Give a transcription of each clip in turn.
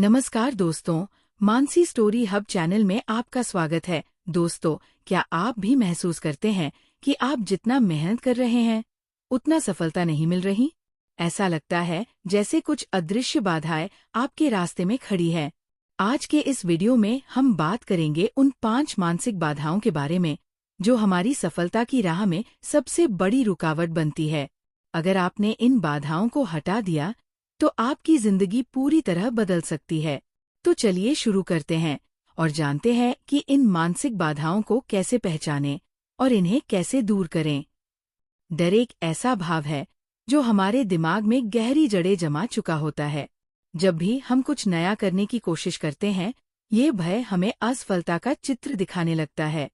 नमस्कार दोस्तों, Mansi story hub channel में आपका स्वागत है। दोस्तों, क्या आप भी महसूस करते हैं कि आप जितना मेहनत कर रहे हैं, उतना सफलता नहीं मिल रही? ऐसा लगता है जैसे कुछ अदृश्य बाधाएं आपके रास्ते में खड़ी है। आज के इस वीडियो में हम बात करेंगे उन 5 मानसिक बाधाओं के बारे में, जो हमारी सफलता की राह में सबसे बड़ी रुकावट बनती है। अगर आपने इन बाधाओं को हटा दिया, तो आपकी जिंदगी पूरी तरह बदल सकती है। तो चलिए शुरू करते हैं और जानते हैं कि इन मानसिक बाधाओं को कैसे पहचानें और इन्हें कैसे दूर करें। डर एक ऐसा भाव है जो हमारे दिमाग में गहरी जड़ें जमा चुका होता है। जब भी हम कुछ नया करने की कोशिश करते हैं, ये भय हमें असफलता का चित्र दिखाने लगता है।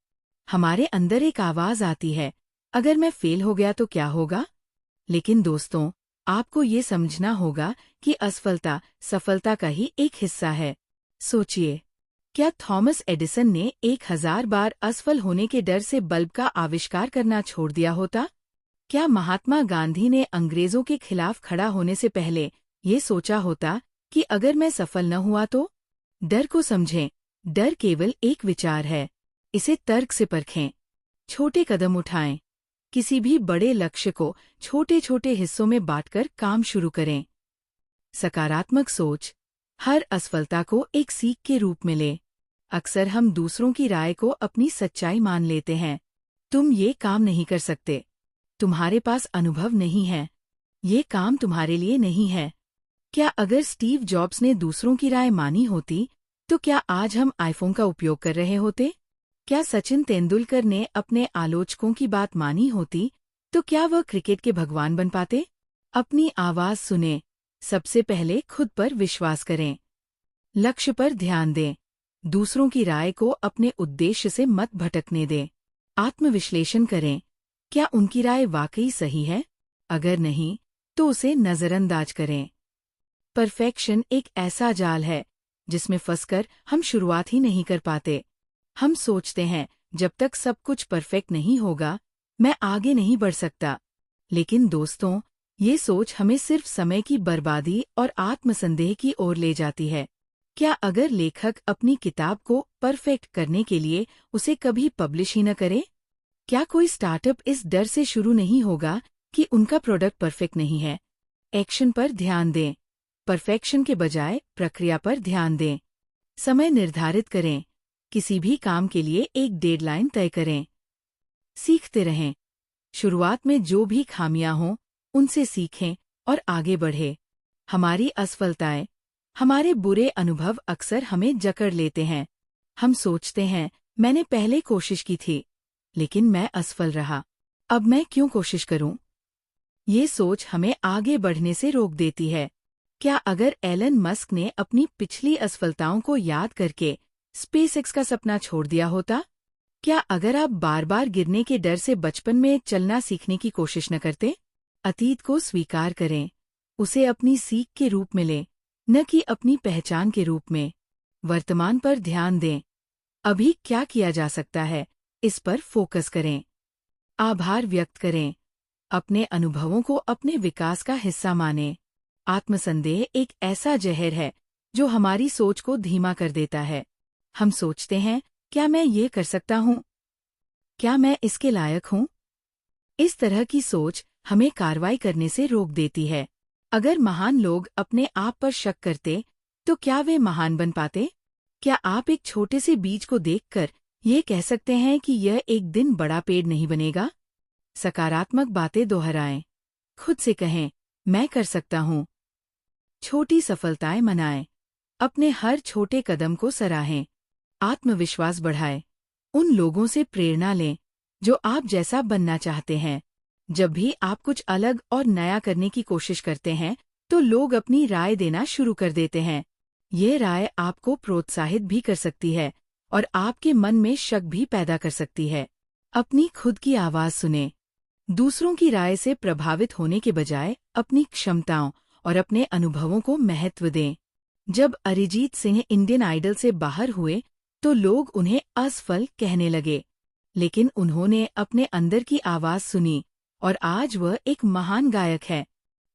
हमारे अंदर एक आवाज आती है, अगर मैं फेल हो गया तो क्या होगा? लेकिन दोस्तों, आपको ये समझना होगा कि असफलता सफलता का ही एक हिस्सा है। सोचिए, क्या थॉमस एडिसन ने 1000 बार असफल होने के डर से बल्ब का आविष्कार करना छोड़ दिया होता? क्या महात्मा गांधी ने अंग्रेजों के खिलाफ खड़ा होने से पहले ये सोचा होता कि अगर मैं सफल न हुआ तो? डर को समझें, डर केवल एक विचार है। इसे तर्क से परखें। छोटे कदम उठाएं। किसी भी बड़े लक्ष्य को छोटे छोटे हिस्सों में बांटकर काम शुरू करें। सकारात्मक सोच, हर असफलता को एक सीख के रूप में ले। अक्सर हम दूसरों की राय को अपनी सच्चाई मान लेते हैं। तुम ये काम नहीं कर सकते, तुम्हारे पास अनुभव नहीं है, ये काम तुम्हारे लिए नहीं है। क्या अगर स्टीव जॉब्स ने दूसरों की राय मानी होती, तो क्या आज हम आईफोन का उपयोग कर रहे होते? क्या सचिन तेंदुलकर ने अपने आलोचकों की बात मानी होती, तो क्या वह क्रिकेट के भगवान बन पाते? अपनी आवाज सुने। सबसे पहले खुद पर विश्वास करें। लक्ष्य पर ध्यान दें। दूसरों की राय को अपने उद्देश्य से मत भटकने दें। आत्मविश्लेषण करें। क्या उनकी राय वाकई सही है? अगर नहीं, तो उसे नजरअंदाज करें। परफेक्शन एक ऐसा जाल है जिसमें फंसकर हम शुरुआत ही नहीं कर पाते। हम सोचते हैं, जब तक सब कुछ परफेक्ट नहीं होगा, मैं आगे नहीं बढ़ सकता। लेकिन दोस्तों, ये सोच हमें सिर्फ समय की बर्बादी और आत्मसंदेह की ओर ले जाती है। क्या अगर लेखक अपनी किताब को परफेक्ट करने के लिए उसे कभी पब्लिश ही न करे? क्या कोई स्टार्टअप इस डर से शुरू नहीं होगा कि उनका प्रोडक्ट परफेक्ट नहीं है? एक्शन पर ध्यान दें। परफेक्शन के बजाय प्रक्रिया पर ध्यान दें। समय निर्धारित करें। किसी भी काम के लिए एक डेडलाइन तय करें। सीखते रहें। शुरुआत में जो भी खामियां हों, उनसे सीखें और आगे बढ़ें। हमारी असफलताएं, हमारे बुरे अनुभव अक्सर हमें जकड़ लेते हैं। हम सोचते हैं, मैंने पहले कोशिश की थी, लेकिन मैं असफल रहा। अब मैं क्यों कोशिश करूं? ये सोच हमें आगे बढ़ने से रोक देती है। क्या अगर एलन मस्क ने अपनी पिछली असफलताओं को याद करके स्पेसएक्स का सपना छोड़ दिया होता? क्या अगर आप बार बार गिरने के डर से बचपन में चलना सीखने की कोशिश न करते? अतीत को स्वीकार करें। उसे अपनी सीख के रूप में लें, न कि अपनी पहचान के रूप में। वर्तमान पर ध्यान दें। अभी क्या किया जा सकता है, इस पर फोकस करें। आभार व्यक्त करें। अपने अनुभवों को अपने विकास का हिस्सा मानें। आत्मसंदेह एक ऐसा जहर है जो हमारी सोच को धीमा कर देता है। हम सोचते हैं, क्या मैं ये कर सकता हूँ? क्या मैं इसके लायक हूँ? इस तरह की सोच हमें कार्रवाई करने से रोक देती है। अगर महान लोग अपने आप पर शक करते, तो क्या वे महान बन पाते? क्या आप एक छोटे से बीज को देखकर ये कह सकते हैं कि यह एक दिन बड़ा पेड़ नहीं बनेगा? सकारात्मक बातें दोहराएं। खुद से कहें, मैं कर सकता हूँ। छोटी सफलताएं मनाएं। अपने हर छोटे कदम को सराहें। आत्मविश्वास बढ़ाएं। उन लोगों से प्रेरणा लें जो आप जैसा बनना चाहते हैं। जब भी आप कुछ अलग और नया करने की कोशिश करते हैं, तो लोग अपनी राय देना शुरू कर देते हैं। ये राय आपको प्रोत्साहित भी कर सकती है और आपके मन में शक भी पैदा कर सकती है। अपनी खुद की आवाज सुनें। दूसरों की राय से प्रभावित होने के बजाय अपनी क्षमताओं और अपने अनुभवों को महत्व दें। जब अरिजीत सिंह इंडियन आइडल से बाहर हुए, तो लोग उन्हें असफल कहने लगे, लेकिन उन्होंने अपने अंदर की आवाज सुनी और आज वह एक महान गायक है।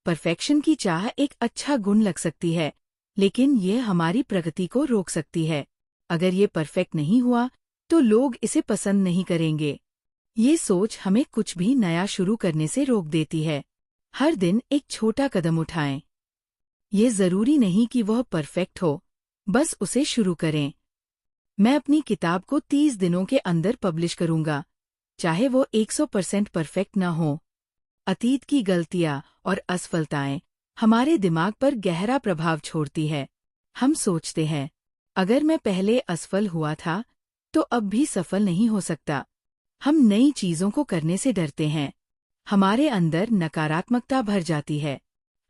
परफेक्शन की चाह एक अच्छा गुण लग सकती है, लेकिन ये हमारी प्रगति को रोक सकती है। अगर ये परफेक्ट नहीं हुआ तो लोग इसे पसंद नहीं करेंगे। ये सोच हमें कुछ भी नया शुरू करने से रोक देती है। हर दिन एक छोटा कदम उठाएं। ये जरूरी नहीं कि वह परफेक्ट हो, बस उसे शुरू करें। मैं अपनी किताब को 30 दिनों के अंदर पब्लिश करूंगा, चाहे वो 100% परफेक्ट न हो। अतीत की गलतियां और असफलताएं हमारे दिमाग पर गहरा प्रभाव छोड़ती है। हम सोचते हैं, अगर मैं पहले असफल हुआ था तो अब भी सफल नहीं हो सकता। हम नई चीजों को करने से डरते हैं। हमारे अंदर नकारात्मकता भर जाती है।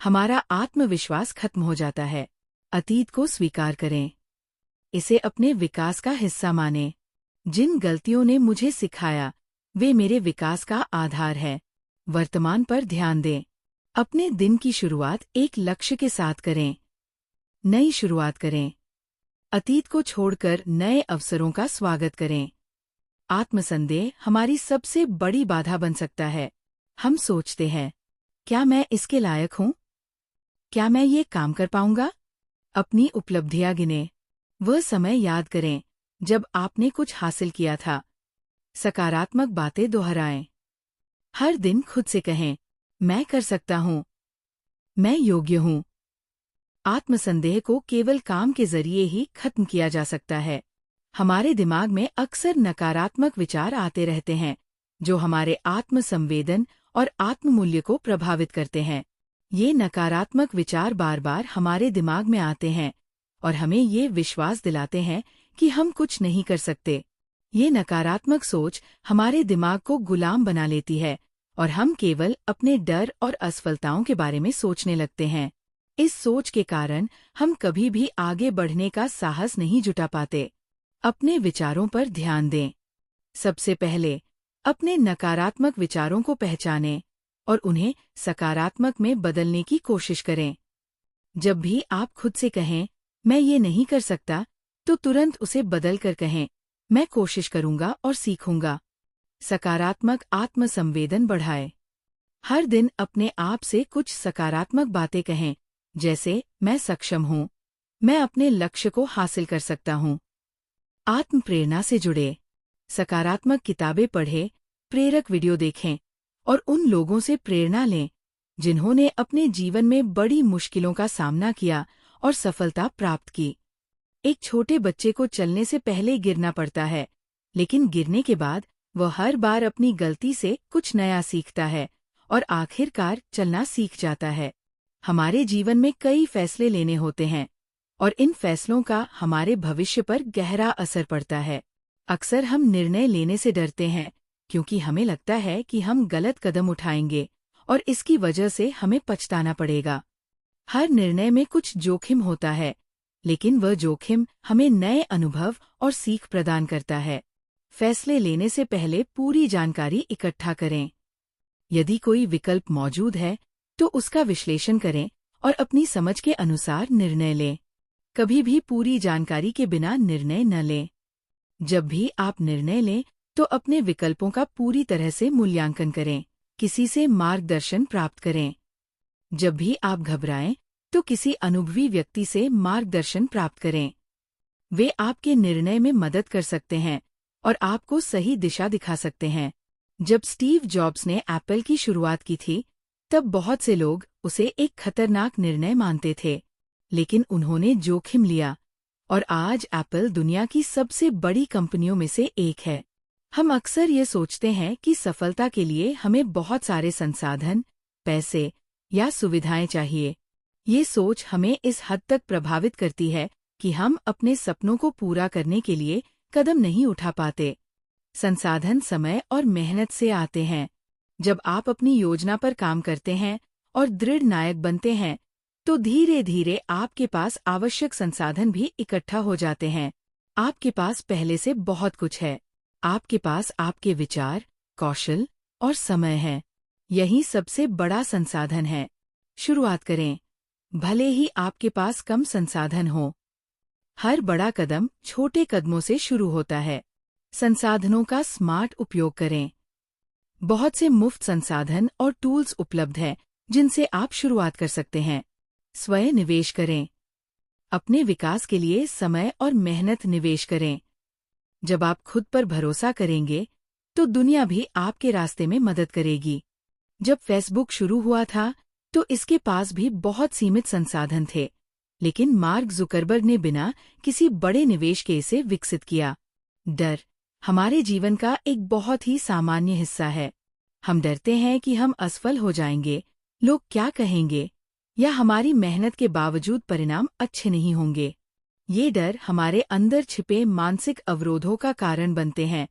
हमारा आत्मविश्वास खत्म हो जाता है। अतीत को स्वीकार करें। इसे अपने विकास का हिस्सा मानें। जिन गलतियों ने मुझे सिखाया, वे मेरे विकास का आधार है। वर्तमान पर ध्यान दें। अपने दिन की शुरुआत एक लक्ष्य के साथ करें। नई शुरुआत करें। अतीत को छोड़कर नए अवसरों का स्वागत करें। आत्मसंदेह हमारी सबसे बड़ी बाधा बन सकता है। हम सोचते हैं, क्या मैं इसके लायक हूं? क्या मैं ये काम कर पाऊंगा? अपनी उपलब्धियां गिनें। वह समय याद करें जब आपने कुछ हासिल किया था। सकारात्मक बातें दोहराएं। हर दिन खुद से कहें, मैं कर सकता हूं, मैं योग्य हूं। आत्मसंदेह को केवल काम के जरिए ही खत्म किया जा सकता है। हमारे दिमाग में अक्सर नकारात्मक विचार आते रहते हैं, जो हमारे आत्मसंवेदन और आत्ममूल्य को प्रभावित करते हैं। ये नकारात्मक विचार बार बार हमारे दिमाग में आते हैं और हमें ये विश्वास दिलाते हैं कि हम कुछ नहीं कर सकते। ये नकारात्मक सोच हमारे दिमाग को गुलाम बना लेती है और हम केवल अपने डर और असफलताओं के बारे में सोचने लगते हैं। इस सोच के कारण हम कभी भी आगे बढ़ने का साहस नहीं जुटा पाते। अपने विचारों पर ध्यान दें। सबसे पहले अपने नकारात्मक विचारों को पहचानें और उन्हें सकारात्मक में बदलने की कोशिश करें। जब भी आप खुद से कहें, मैं ये नहीं कर सकता, तो तुरंत उसे बदल कर कहें, मैं कोशिश करूंगा और सीखूंगा। सकारात्मक आत्मसंवेदन बढ़ाएं। हर दिन अपने आप से कुछ सकारात्मक बातें कहें, जैसे मैं सक्षम हूं, मैं अपने लक्ष्य को हासिल कर सकता हूं। आत्म प्रेरणा से जुड़े। सकारात्मक किताबें पढ़ें, प्रेरक वीडियो देखें और उन लोगों से प्रेरणा लें जिन्होंने अपने जीवन में बड़ी मुश्किलों का सामना किया और सफलता प्राप्त की। एक छोटे बच्चे को चलने से पहले गिरना पड़ता है, लेकिन गिरने के बाद वह हर बार अपनी गलती से कुछ नया सीखता है और आखिरकार चलना सीख जाता है। हमारे जीवन में कई फैसले लेने होते हैं और इन फैसलों का हमारे भविष्य पर गहरा असर पड़ता है। अक्सर हम निर्णय लेने से डरते हैं क्योंकि हमें लगता है कि हम गलत कदम उठाएंगे और इसकी वजह से हमें पछताना पड़ेगा। हर निर्णय में कुछ जोखिम होता है, लेकिन वह जोखिम हमें नए अनुभव और सीख प्रदान करता है। फैसले लेने से पहले पूरी जानकारी इकट्ठा करें। यदि कोई विकल्प मौजूद है, तो उसका विश्लेषण करें और अपनी समझ के अनुसार निर्णय लें। कभी भी पूरी जानकारी के बिना निर्णय न लें। जब भी आप निर्णय लें, तो अपने विकल्पों का पूरी तरह से मूल्यांकन करें। किसी से मार्गदर्शन प्राप्त करें। जब भी आप घबराएं, तो किसी अनुभवी व्यक्ति से मार्गदर्शन प्राप्त करें। वे आपके निर्णय में मदद कर सकते हैं और आपको सही दिशा दिखा सकते हैं। जब स्टीव जॉब्स ने एप्पल की शुरुआत की थी, तब बहुत से लोग उसे एक खतरनाक निर्णय मानते थे, लेकिन उन्होंने जोखिम लिया और आज एप्पल दुनिया की सबसे बड़ी कंपनियों में से एक है। हम अक्सर ये सोचते हैं कि सफलता के लिए हमें बहुत सारे संसाधन, पैसे या सुविधाएं चाहिए। ये सोच हमें इस हद तक प्रभावित करती है कि हम अपने सपनों को पूरा करने के लिए कदम नहीं उठा पाते। संसाधन समय और मेहनत से आते हैं। जब आप अपनी योजना पर काम करते हैं और दृढ़ नायक बनते हैं, तो धीरे धीरे आपके पास आवश्यक संसाधन भी इकट्ठा हो जाते हैं। आपके पास पहले से बहुत कुछ है। आपके पास आपके विचार, कौशल और समय है। यही सबसे बड़ा संसाधन है। शुरुआत करें, भले ही आपके पास कम संसाधन हो। हर बड़ा कदम छोटे कदमों से शुरू होता है। संसाधनों का स्मार्ट उपयोग करें। बहुत से मुफ्त संसाधन और टूल्स उपलब्ध हैं जिनसे आप शुरुआत कर सकते हैं। स्वयं निवेश करें। अपने विकास के लिए समय और मेहनत निवेश करें। जब आप खुद पर भरोसा करेंगे, तो दुनिया भी आपके रास्ते में मदद करेगी। जब फेसबुक शुरू हुआ था, तो इसके पास भी बहुत सीमित संसाधन थे, लेकिन मार्क जुकरबर्ग ने बिना किसी बड़े निवेश के इसे विकसित किया। डर हमारे जीवन का एक बहुत ही सामान्य हिस्सा है। हम डरते हैं कि हम असफल हो जाएंगे, लोग क्या कहेंगे, या हमारी मेहनत के बावजूद परिणाम अच्छे नहीं होंगे। ये डर हमारे अंदर छिपे मानसिक अवरोधों का कारण बनते हैं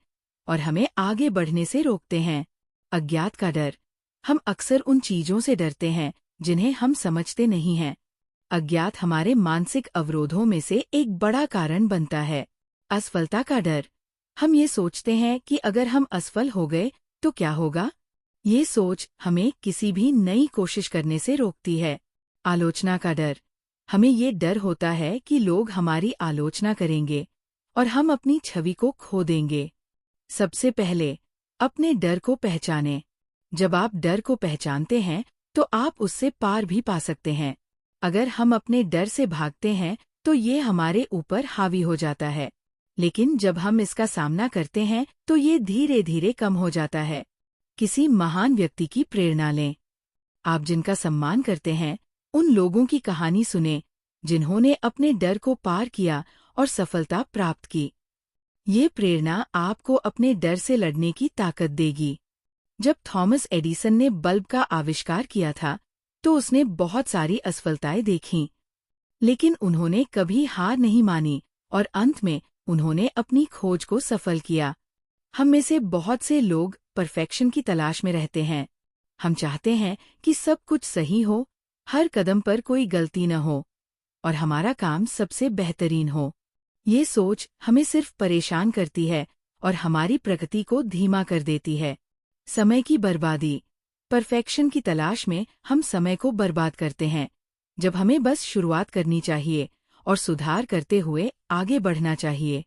और हमें आगे बढ़ने से रोकते हैं। अज्ञात का डर। हम अक्सर उन चीजों से डरते हैं जिन्हें हम समझते नहीं हैं। अज्ञात हमारे मानसिक अवरोधों में से एक बड़ा कारण बनता है। असफलता का डर। हम ये सोचते हैं कि अगर हम असफल हो गए तो क्या होगा। ये सोच हमें किसी भी नई कोशिश करने से रोकती है। आलोचना का डर। हमें ये डर होता है कि लोग हमारी आलोचना करेंगे और हम अपनी छवि को खो देंगे। सबसे पहले अपने डर को पहचानें। जब आप डर को पहचानते हैं तो आप उससे पार भी पा सकते हैं। अगर हम अपने डर से भागते हैं तो ये हमारे ऊपर हावी हो जाता है, लेकिन जब हम इसका सामना करते हैं तो ये धीरे धीरे कम हो जाता है। किसी महान व्यक्ति की प्रेरणा लें। आप जिनका सम्मान करते हैं, उन लोगों की कहानी सुनें जिन्होंने अपने डर को पार किया और सफलता प्राप्त की। ये प्रेरणा आपको अपने डर से लड़ने की ताकत देगी। जब थॉमस एडिसन ने बल्ब का आविष्कार किया था, तो उसने बहुत सारी असफलताएं देखीं, लेकिन उन्होंने कभी हार नहीं मानी और अंत में उन्होंने अपनी खोज को सफल किया। हम में से बहुत से लोग परफेक्शन की तलाश में रहते हैं। हम चाहते हैं कि सब कुछ सही हो, हर कदम पर कोई गलती न हो और हमारा काम सबसे बेहतरीन हो। ये सोच हमें सिर्फ परेशान करती है और हमारी प्रगति को धीमा कर देती है। समय की बर्बादी। परफेक्शन की तलाश में हम समय को बर्बाद करते हैं, जब हमें बस शुरुआत करनी चाहिए और सुधार करते हुए आगे बढ़ना चाहिए।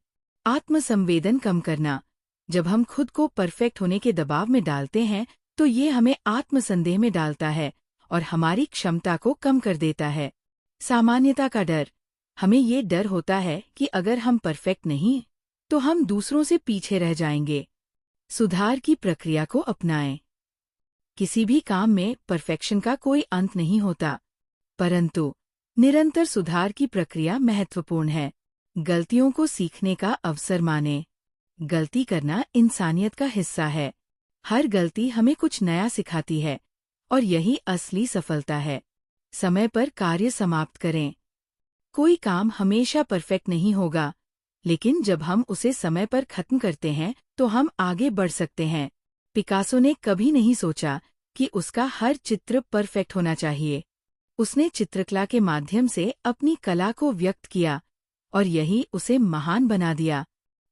आत्मसंवेदन कम करना। जब हम खुद को परफेक्ट होने के दबाव में डालते हैं, तो ये हमें आत्मसंदेह में डालता है और हमारी क्षमता को कम कर देता है। सामान्यता का डर। हमें ये डर होता है कि अगर हम परफेक्ट नहीं, तो हम दूसरों से पीछे रह जाएंगे। सुधार की प्रक्रिया को अपनाएं। किसी भी काम में परफेक्शन का कोई अंत नहीं होता, परंतु निरंतर सुधार की प्रक्रिया महत्वपूर्ण है। गलतियों को सीखने का अवसर मानें। गलती करना इंसानियत का हिस्सा है। हर गलती हमें कुछ नया सिखाती है और यही असली सफलता है। समय पर कार्य समाप्त करें। कोई काम हमेशा परफेक्ट नहीं होगा, लेकिन जब हम उसे समय पर खत्म करते हैं तो हम आगे बढ़ सकते हैं। पिकासो ने कभी नहीं सोचा कि उसका हर चित्र परफेक्ट होना चाहिए। उसने चित्रकला के माध्यम से अपनी कला को व्यक्त किया और यही उसे महान बना दिया।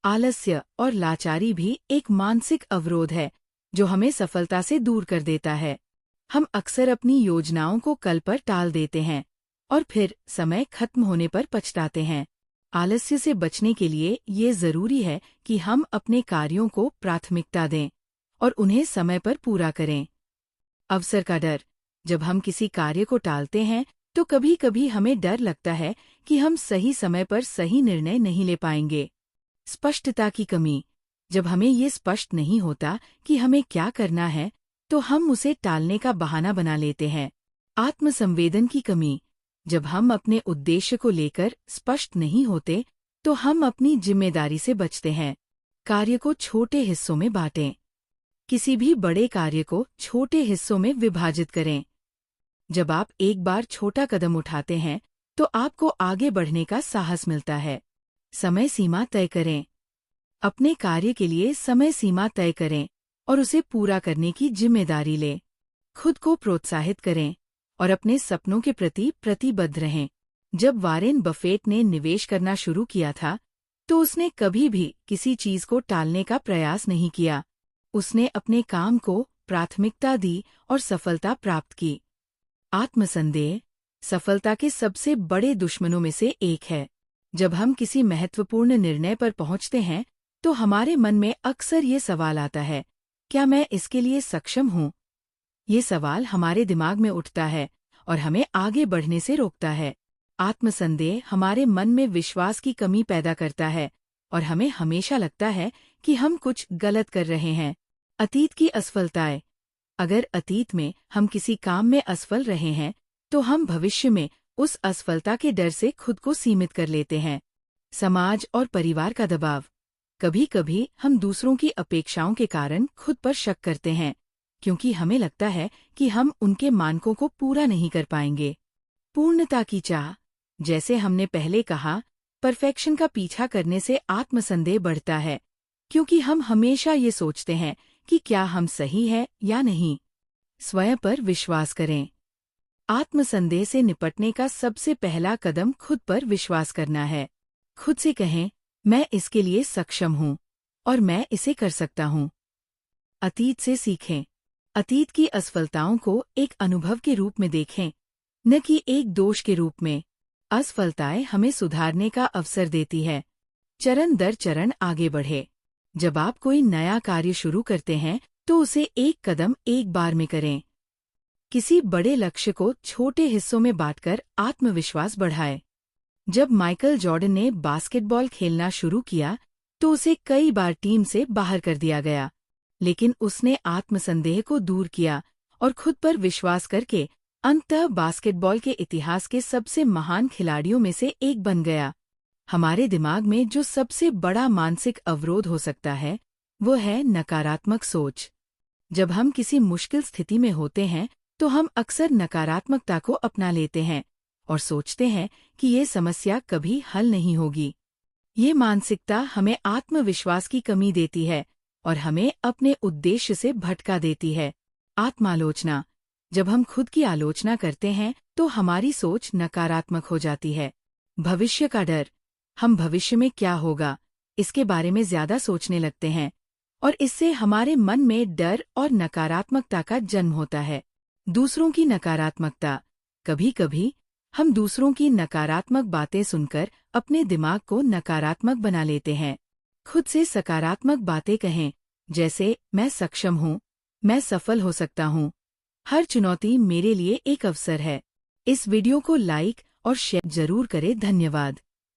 आलस्य और लाचारी भी एक मानसिक अवरोध है जो हमें सफलता से दूर कर देता है। हम अक्सर अपनी योजनाओं को कल पर टाल देते हैं और फिर समय खत्म होने पर पछताते हैं। आलस्य से बचने के लिए ये जरूरी है कि हम अपने कार्यों को प्राथमिकता दें और उन्हें समय पर पूरा करें। अवसर का डर। जब हम किसी कार्य को टालते हैं तो कभी कभी हमें डर लगता है कि हम सही समय पर सही निर्णय नहीं ले पाएंगे। स्पष्टता की कमी। जब हमें ये स्पष्ट नहीं होता कि हमें क्या करना है, तो हम उसे टालने का बहाना बना लेते हैं। आत्मसंवेदन की कमी। जब हम अपने उद्देश्य को लेकर स्पष्ट नहीं होते, तो हम अपनी जिम्मेदारी से बचते हैं। कार्य को छोटे हिस्सों में बांटें। किसी भी बड़े कार्य को छोटे हिस्सों में विभाजित करें। जब आप एक बार छोटा कदम उठाते हैं, तो आपको आगे बढ़ने का साहस मिलता है। समय सीमा तय करें। अपने कार्य के लिए समय सीमा तय करें और उसे पूरा करने की जिम्मेदारी लें। खुद को प्रोत्साहित करें और अपने सपनों के प्रति प्रतिबद्ध रहें। जब वॉरेन बफेट ने निवेश करना शुरू किया था, तो उसने कभी भी किसी चीज को टालने का प्रयास नहीं किया। उसने अपने काम को प्राथमिकता दी और सफलता प्राप्त की। आत्मसंदेह सफलता के सबसे बड़े दुश्मनों में से एक है। जब हम किसी महत्वपूर्ण निर्णय पर पहुंचते हैं, तो हमारे मन में अक्सर ये सवाल आता है, क्या मैं इसके लिए सक्षम हूँ? ये सवाल हमारे दिमाग में उठता है और हमें आगे बढ़ने से रोकता है। आत्मसंदेह हमारे मन में विश्वास की कमी पैदा करता है और हमें हमेशा लगता है कि हम कुछ गलत कर रहे हैं। अतीत की असफलताएं। अगर अतीत में हम किसी काम में असफल रहे हैं, तो हम भविष्य में उस असफलता के डर से खुद को सीमित कर लेते हैं। समाज और परिवार का दबाव। कभी कभी हम दूसरों की अपेक्षाओं के कारण खुद पर शक करते हैं, क्योंकि हमें लगता है कि हम उनके मानकों को पूरा नहीं कर पाएंगे। पूर्णता की चाह। जैसे हमने पहले कहा, परफेक्शन का पीछा करने से आत्मसंदेह बढ़ता है, क्योंकि हम हमेशा ये सोचते हैं कि क्या हम सही हैं या नहीं। स्वयं पर विश्वास करें। आत्मसंदेह से निपटने का सबसे पहला कदम खुद पर विश्वास करना है। खुद से कहें, मैं इसके लिए सक्षम हूँ और मैं इसे कर सकता हूँ। अतीत से सीखें। अतीत की असफलताओं को एक अनुभव के रूप में देखें, न कि एक दोष के रूप में। असफलताएं हमें सुधारने का अवसर देती है। चरण दर चरण आगे बढ़े। जब आप कोई नया कार्य शुरू करते हैं, तो उसे एक कदम एक बार में करें। किसी बड़े लक्ष्य को छोटे हिस्सों में बांटकर आत्मविश्वास बढ़ाएं। जब माइकल जॉर्डन ने बास्केटबॉल खेलना शुरू किया, तो उसे कई बार टीम से बाहर कर दिया गया, लेकिन उसने आत्मसंदेह को दूर किया और खुद पर विश्वास करके अंततः बास्केटबॉल के इतिहास के सबसे महान खिलाड़ियों में से एक बन गया। हमारे दिमाग में जो सबसे बड़ा मानसिक अवरोध हो सकता है, वो है नकारात्मक सोच। जब हम किसी मुश्किल स्थिति में होते हैं, तो हम अक्सर नकारात्मकता को अपना लेते हैं और सोचते हैं कि ये समस्या कभी हल नहीं होगी। ये मानसिकता हमें आत्मविश्वास की कमी देती है और हमें अपने उद्देश्य से भटका देती है। आत्मालोचना। जब हम खुद की आलोचना करते हैं, तो हमारी सोच नकारात्मक हो जाती है। भविष्य का डर। हम भविष्य में क्या होगा, इसके बारे में ज्यादा सोचने लगते हैं और इससे हमारे मन में डर और नकारात्मकता का जन्म होता है। दूसरों की नकारात्मकता। कभी कभी हम दूसरों की नकारात्मक बातें सुनकर अपने दिमाग को नकारात्मक बना लेते हैं। खुद से सकारात्मक बातें कहें, जैसे मैं सक्षम हूँ, मैं सफल हो सकता हूँ, हर चुनौती मेरे लिए एक अवसर है। इस वीडियो को लाइक और शेयर जरूर करें। धन्यवाद।